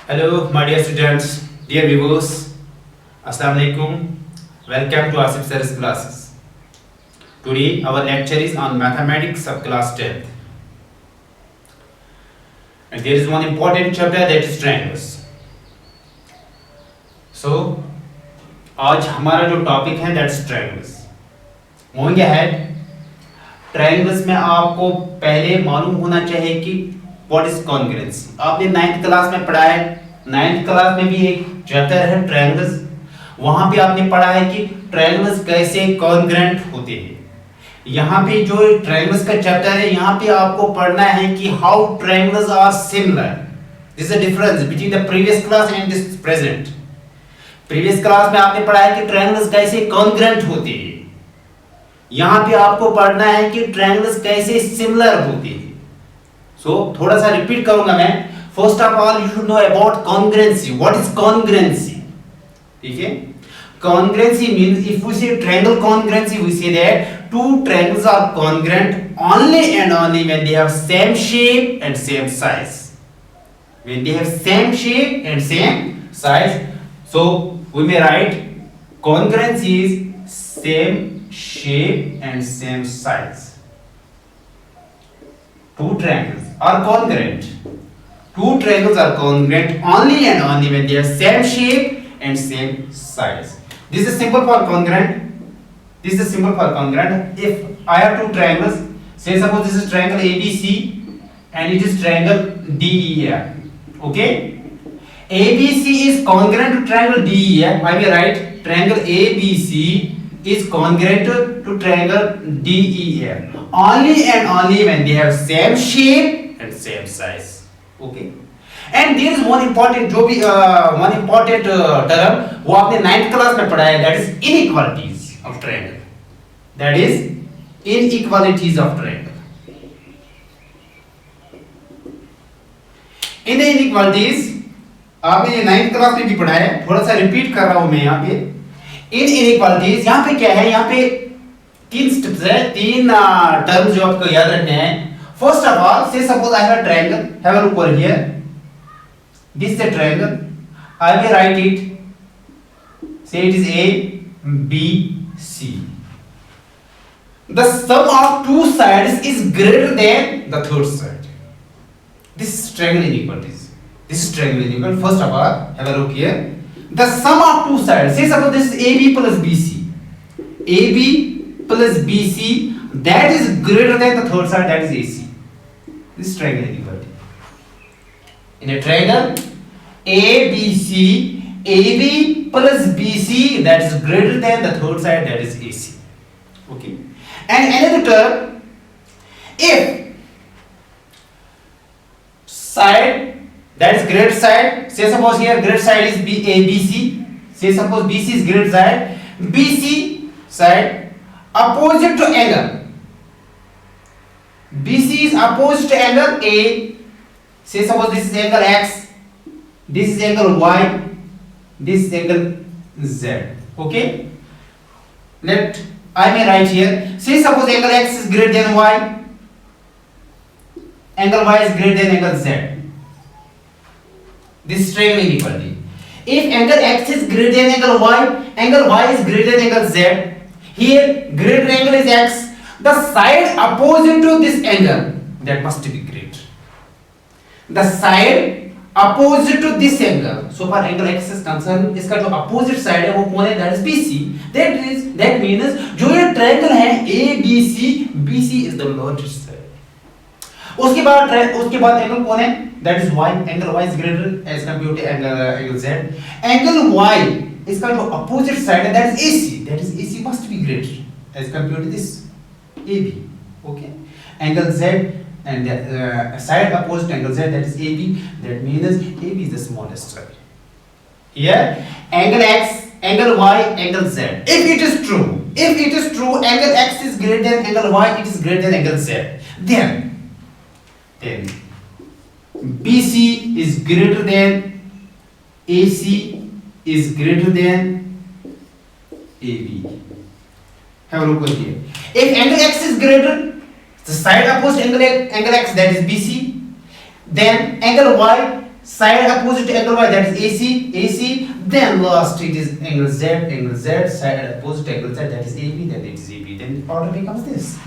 Hello, my dear students, dear viewers. Assalamu alaikum. Welcome to Asif Sir's classes. Today, our lecture is on mathematics of class 10th. And there is one important chapter that is triangles. So, आज हमारा जो topic है that's triangles. Moving ahead, triangles में आपको पहले मालूम होना चाहिए कि व्हाट इज कॉन्ग्रुएंसी. आपने 9th क्लास में पढ़ा है. 9th क्लास में भी एक चैप्टर है ट्रायंगल्स. वहां पे आपने पढ़ा है कि ट्रायंगल्स कैसे कॉन्ग्रुएंट होते हैं. यहाँ पे जो ट्रायंगल्स का चैप्टर है, यहाँ पे आपको पढ़ना है कि how triangles are similar. This is the difference between the previous class and this present. Previous class में आपने पढ़ा है कि ट्रायंगल्स कैसे कॉन्ग्रुएंट होते हैं. यहाँ पे आपको पढ़ना है कि ट्रायंगल्स कैसे सिमिलर होते हैं. सो थोड़ा सा रिपीट करूंगा मैं. First of all you should know about congruency. What is congruency? ठीक है. Congruency means if we say triangle congruency, we say that two triangles are congruent only and only when they have same shape and same size. When they have same shape and same size, so we may write congruency is same shape and same size. Two triangles are congruent. Two triangles are congruent only and only when they have same shape and same size. This is simple for congruent. This is simple for congruent. If I have two triangles, say suppose this is triangle ABC and it is triangle DEF. Okay? ABC is congruent to triangle DEF. I will write triangle ABC is congruent to triangle DEF. Only and only when they have same shape and same size. Okay? And there is one important जो भी one important term वो आपने 9th class में पढ़ा है. that is inequalities of triangle. That is inequalities of triangle. In the inequalities आपने ये 9th class में भी पढ़ा है. थोड़ा सा रिपीट कर रहा हूं मैं यहाँ पे. In inequalities यहाँ पे क्या है, यहाँ पे तीन स्टेप्स है, तीन टर्म्स जो आपको याद रखने हैं. First of all, say suppose I have a triangle. Have a look over here. This is a triangle. I will write it. Say it is A, B, C. The sum of two sides is greater than the third side. This is triangle inequalities. This is triangle inequality. First of all, have a look here. The sum of two sides. Say suppose this is AB plus BC. AB plus BC, that is greater than the third side, that is AC. This is triangle inequality. In a triangle ABC, AB plus BC, that is greater than the third side, that is AC. Okay. And another term, if side, that is greater side, say suppose here greater side is ABC, say suppose BC is greater side, BC side opposite to angle. BC is opposite to angle A. Say suppose this is angle X, this is angle Y, this is angle Z. Okay? Let I may write here. Say suppose angle X is greater than Y, angle Y is greater than angle Z. This is triangle inequality. If angle X is greater than angle Y is greater than angle Z. Here greater angle is X. The side opposite to this angle, that must be great. The side opposite to this angle. So far angle X is concerned, इसका जो opposite side है वो कौन है? That is BC. That means जो ये triangle है ABC, BC is the largest side. उसके बाद angle कौन है? That is Y. Angle Y is greater as compared to angle Z. Angle Y इसका जो opposite side है that is AC. That is AC must be greater as compared to this AB. Okay. Angle Z and the side opposite angle Z, that is AB. That means AB is the smallest side. Here angle X, angle Y, angle Z. If it is true angle X is greater than angle Y, it is greater than angle Z. Then BC is greater than AC is greater than AB. Have a look over here. If angle X is greater, the side opposite angle X, that is BC, then angle Y side opposite to angle y, that is AC, then last it is angle Z, side opposite to angle Z, that is AB, then it is AB, then the order becomes this.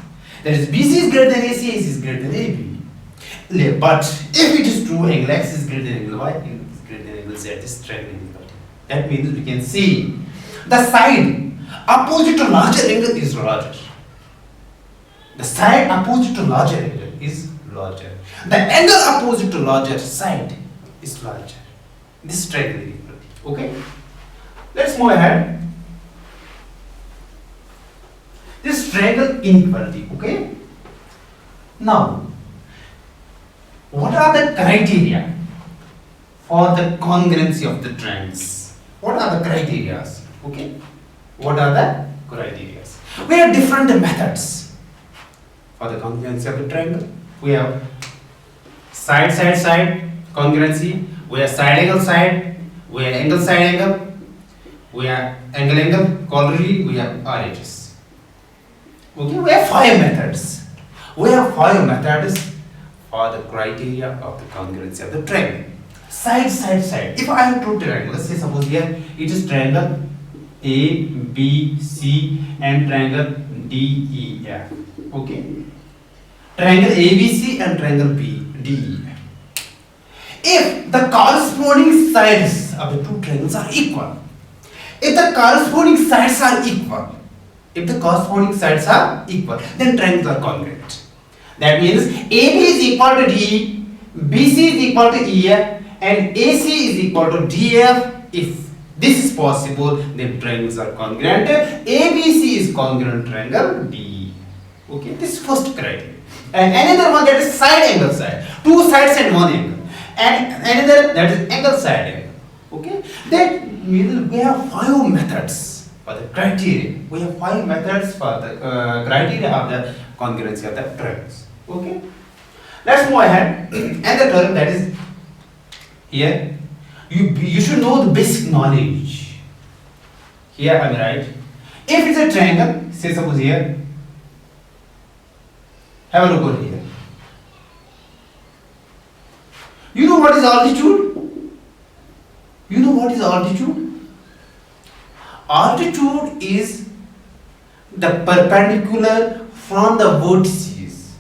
That is BC is greater than AC is greater than AB. But if it is true, angle X is greater than angle Y, angle is greater than angle Z, this triangle is inverted. That means we can see the side opposite to larger angle is larger. The side opposite to larger angle is larger. The angle opposite to larger side is larger. This triangle is inverted. Okay? Let's move ahead. This triangle inequality. Okay? Now, what are the criteria for the congruency of the triangles? What are the criteria? Okay? What are the criteria? We have different methods for the congruency of the triangle. We have side congruency. We have side angle, we have angle side angle, we have angle corollary, we have RHS. Okay, we have 5 methods. We have 5 methods for the criteria of the congruency of the triangle. Side. If I have two triangles, let's say suppose here it is triangle A, B, C and triangle D, E, F. Okay. Triangle ABC and triangle B, D, E, F. If the corresponding sides of the two triangles are equal, then triangles are congruent. That means AB is equal to DE, BC is equal to EF and AC is equal to DF. If this is possible, then triangles are congruent. ABC is congruent triangle DE. Okay, this is first criteria. And another one, that is side angle side. Two sides and one angle. And another, that is angle side angle. Okay, that means we have 5 methods for the criteria. We have 5 methods for the criteria of the congruency of the triangles. Okay, let's move ahead. And the term that is here, you should know the basic knowledge. Here I am right. If it's a triangle, say suppose here, have a look over here. You know what is altitude? You know what is altitude? Altitude is the perpendicular from the vertices.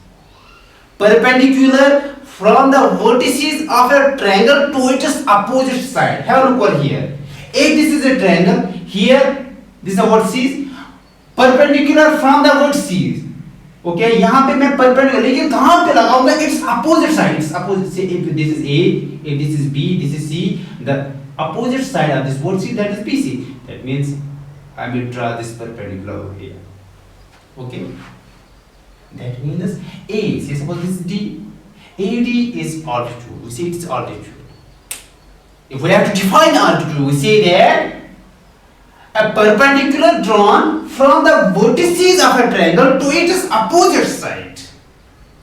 Perpendicular from the vertices of a triangle to its opposite side. Have a look over here. If this is a triangle, here this is the vertices, perpendicular from the vertices. Okay यहाँ पे मैं perpendicular, लेकिन कहाँ पे लगाऊंगा? It's opposite side. It's opposite से if this is A, if this is B, this is C, the opposite side of this vertex, that is BC. That means I will draw this perpendicular over here. Okay, that means A, say suppose this is D, AD is altitude. We say it's altitude. If we have to define altitude, we say that a perpendicular drawn from the vertices of a triangle to its opposite side.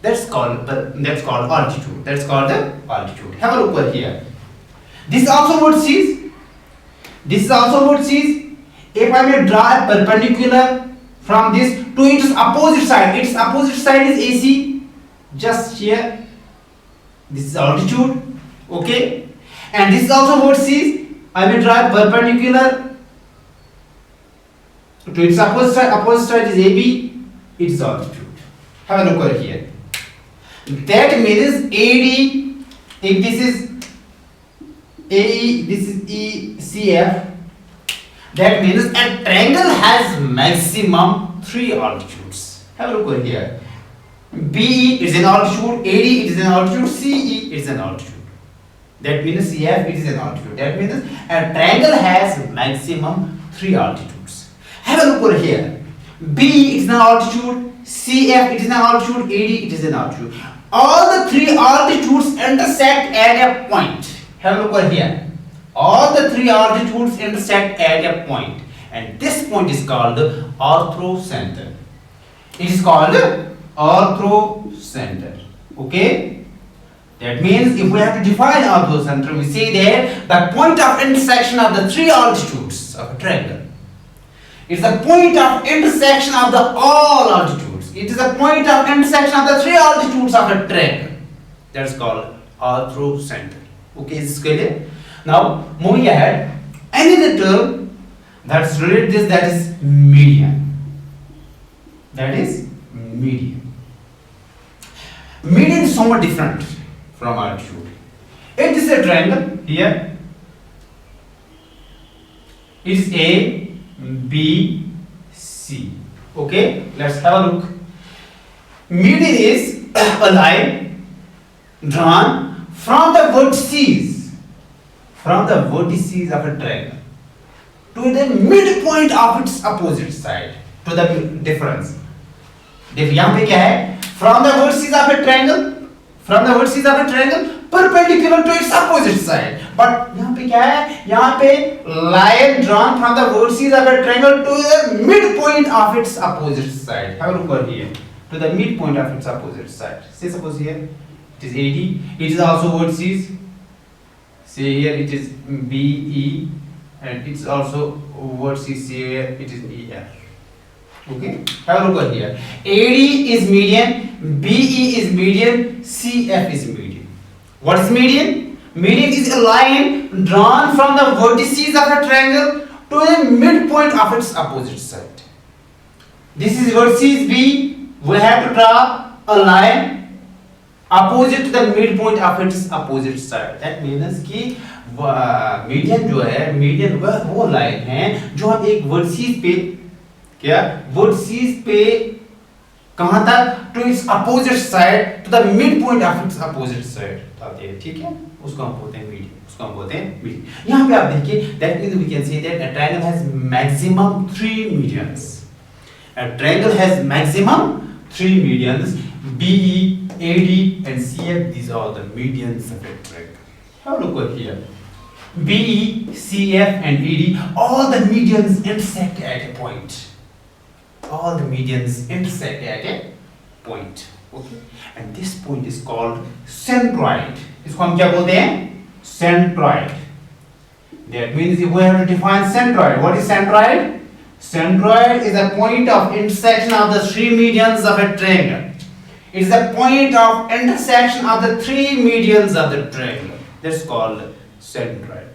That's called altitude. That's called the altitude. Have a look over here. This is also vertices. This is also vertices. If I may draw a perpendicular from this to its opposite side is AC. Just here. This is altitude. Okay. And this is also vertices. I will draw a perpendicular to its opposite side is AB, it is altitude. Have a look over here. That means AD, if this is AE, this is ECF, that means a triangle has maximum 3 altitudes. Have a look over here. BE is an altitude, AD it is an altitude, CE it is an altitude. That means CF it is an altitude. That means a triangle has maximum 3 altitudes. Have a look over here. B it is an altitude, CF it is an altitude, AD it is an altitude. All the 3 altitudes intersect at a point. Have a look over here. All the 3 altitudes intersect at a point, and this point is called orthocenter. It is called orthocenter. Okay. That means if we have to define orthocenter, we say that the point of intersection of the 3 altitudes of a triangle. It's the point of intersection of the all altitudes. It is the point of intersection of the 3 altitudes of a triangle. That's called orthocenter. Okay, is this clear? Now moving ahead, another term that's related this, that is median. That is median. Median is somewhat different from altitude. It is a triangle here. It is A, B, C. Okay, let's have a look. Median is a line drawn from the vertices of a triangle to the midpoint of its opposite side, to the difference. देखिए यहाँ पे क्या है? From the vertices of a triangle perpendicular to its opposite side. But यहाँ पे क्या है? यहाँ पे line drawn from the vertices of a triangle to the midpoint of its opposite side. Have a look over here. To the midpoint of its opposite side. Say suppose here it is AD. It is also vertices. Say here it is BE, and it's also vertices here. It is EF. Okay, have a look over here. AD is median, BE is median, CF is median. What is median? Median is a line drawn from the vertices of a triangle to a midpoint of its opposite side. This is vertices B. We have to draw a line opposite to the midpoint of its opposite side. That means कि median जो है, median वो line है जो हम एक vertices पे क्या vertices पे कहां तक to its opposite side, to the midpoint of its opposite side आते हैं, ठीक है? उसको हम बोलते हैं median. यहाँ पे आप देखिए, that means we can say that a triangle has maximum 3 medians. A triangle has maximum 3 medians. BE, AD, and CF. These are the medians of a triangle. Have a look over here. BE, CF, and AD. All the medians intersect at a point. Okay, and this point is called centroid. इसको हम क्या बोलते हैं? Centroid. That means if we have to define centroid, what is centroid? Centroid is a point of intersection of the 3 medians of a triangle. It is a point of intersection of the 3 medians of the triangle. That's called centroid.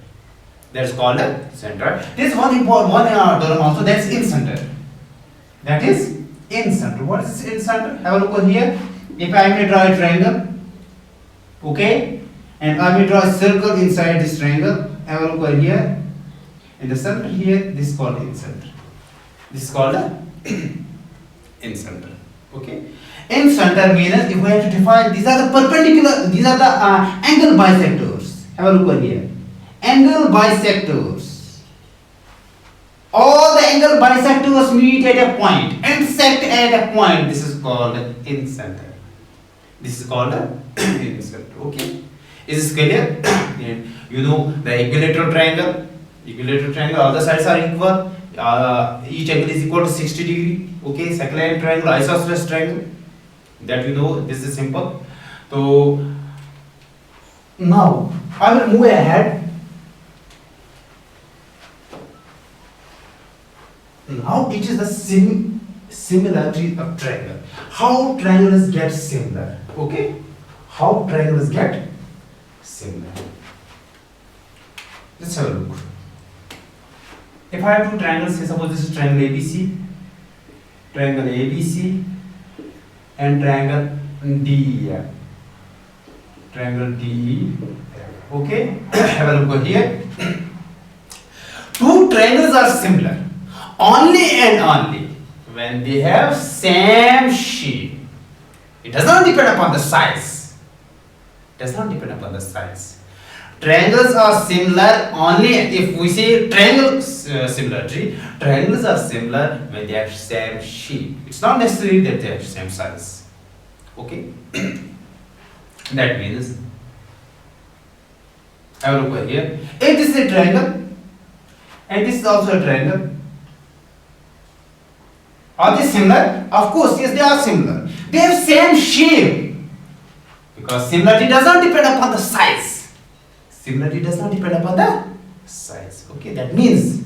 There is one important term also, that's incenter. That is incenter. What is incenter? Have a look over here. If I may draw a triangle, okay, and I may draw a circle inside this triangle. Have a look over here. In the center here, this is called incenter. Okay. Incenter means if we have to define, these are the angle bisectors. Have a look over here. Angle bisectors. All the angle bisectors meet at a point, intersect at a point. This is called incenter. Okay. Is this clear? You know the equilateral triangle. All the sides are equal. Each angle is equal to 60 degree. Okay. Second triangle, isosceles triangle. That you know. This is simple. So now I will move ahead. Now it is the similarity of triangle. How triangles get similar? Okay, how triangles get similar? Let's have a look. If I have two triangles, say suppose this is triangle ABC, and triangle DEF. Okay, have a look over here. Two triangles are similar only and only when they have same shape. It does not depend upon the size. Triangles are similar only if we say triangle similarity. Triangles are similar when they have same shape. It's not necessary that they have same size. Okay. That means, have a look over here. If this is a triangle and this is also a triangle, are they similar? Of course, yes, they are similar. They have same shape. Because similarity does not depend upon the size. Okay, that means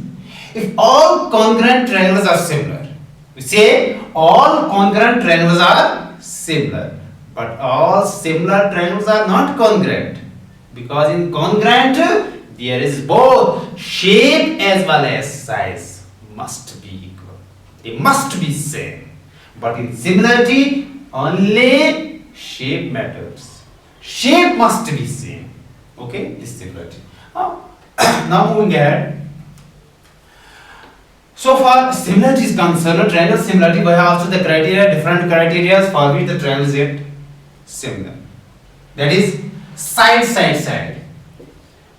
if all congruent triangles are similar, we say all congruent triangles are similar, but all similar triangles are not congruent. Because in congruent there is both shape as well as size must be equal. They must be same. But in similarity only shape matters. Shape must be same. Okay, this similarity. Now moving ahead. So far similarity is concerned, triangle similarity, we have also the criteria, different criteria for which the triangles get similar. That is side side side.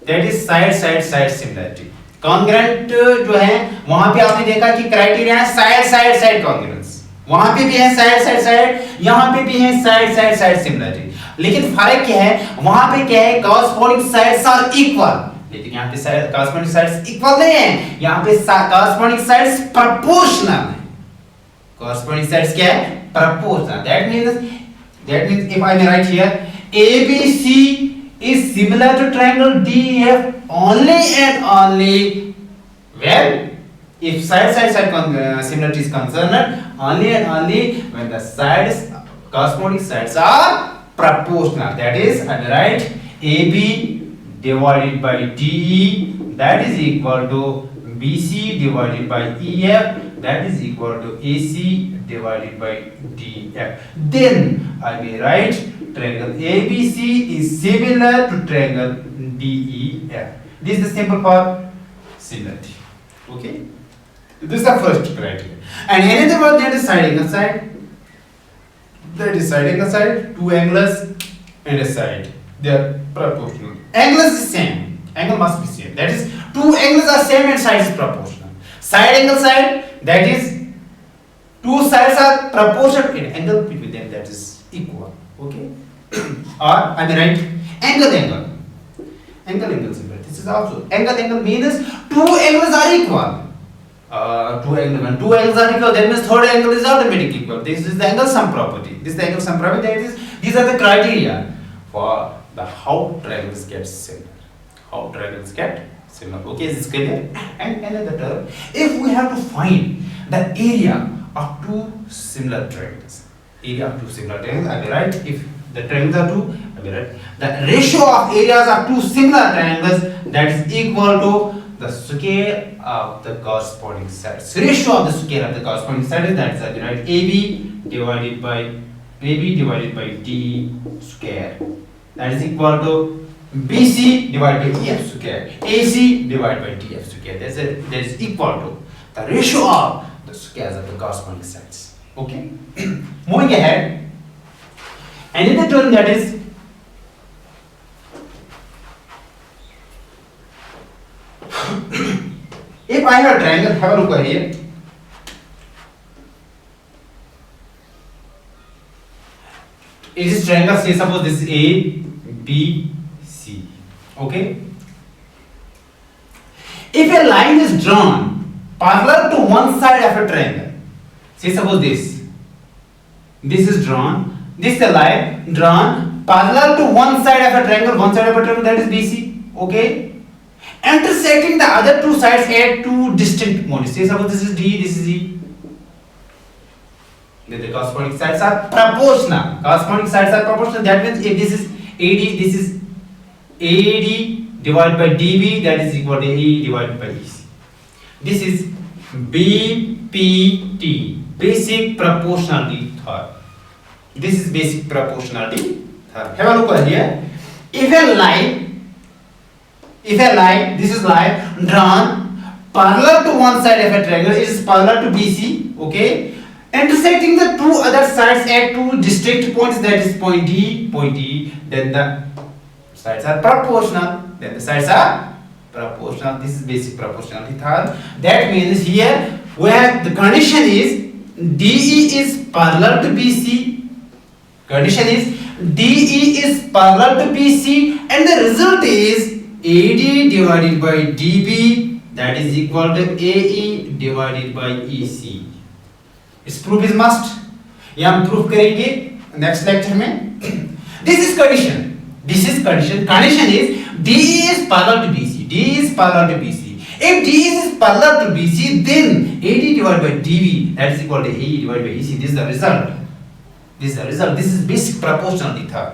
That is side side side similarity. Congruent जो है वहां पे आपने देखा कि criteria है side side side congruence, वहां पे भी है साइड साइड साइड, यहां पे भी है साइड साइड साइड सिमिलरिटी। लेकिन फर्क क्या है, वहां पे क्या है कॉरस्पॉन्डिंग साइड्स आर इक्वल, लेकिन यहाँ पे साइड कॉरस्पॉन्डिंग साइड्स इक्वल नहीं है, यहाँ पे कॉरस्पॉन्डिंग साइड्स प्रोपोर्शनल है। कॉरस्पॉन्डिंग साइड्स क्या है, proportional. That means if I may right here ABC is similar to triangle DEF only and only when if side similarity is concerned, only and only when the sides corresponding sides are proportional. That is, I will write AB divided by DE, that is equal to BC divided by EF, that is equal to AC divided by DF. Then I will write triangle ABC is similar to triangle DEF. This is the symbol for similarity. Okay, this is the first criteria. And another one, that is side angle side. That is side angle side. Two angles and a side, they are proportional. Angle is the same. Angle must be same. That is, two angles are same and side is proportional. Side angle side, that is, two sides are proportional in angle between them, that is equal. Okay. Or I may write angle angle. Angle angle similar. This is also angle means two angles are equal. When two angles are equal, that means third angle is automatically equal. This is the angle sum property. This is the angle sum property. That is, these are the criteria for the how triangles get similar. How triangles get similar. Okay, is this clear? And another term, if we have to find the area of two similar triangles. Area of two similar triangles, I will write, if the triangles are two, I will write the ratio of areas of two similar triangles, that is equal to the square of the corresponding sides. Ratio of the square of the corresponding sides, that is I will write AB divided by DE square, that is equal to BC divided by EF square, AC divided by DF square. That is equal to the ratio of the squares of the corresponding sides. Okay. Moving ahead, another term, that is if I have a triangle, have a look over here. It is triangle, say suppose this is A, B, C. Okay. If a line is drawn parallel to one side of a triangle, say suppose this is drawn, this is a line drawn parallel to one side of a triangle, that is BC. Okay, intersecting the other two sides at two distinct points. Say suppose this is D, this is E. Then the corresponding sides are proportional. That means if this is AD, this is AD divided by DB, that is equal to AE divided by EC. This is BPT. Basic proportionality theorem. This is basic proportionality theorem. Have a look over here. If a line, this is line drawn parallel to one side of a triangle, it is parallel to BC. Okay, intersecting the two other sides at two distinct points, that is point D, point E. Then the sides are proportional. This is basic proportionality theorem. That means here where the condition is DE is parallel to BC. Condition is DE is parallel to BC, and the result is AD divided by DB, that is equal to AE divided by EC. इस proof is must. ये हम proof करेंगे next lecture में. This is condition. Condition is DE is parallel to BC. If DE is parallel to BC, then AD divided by DB, that is equal to AE divided by EC. This is the result. This is basic proportionality theorem.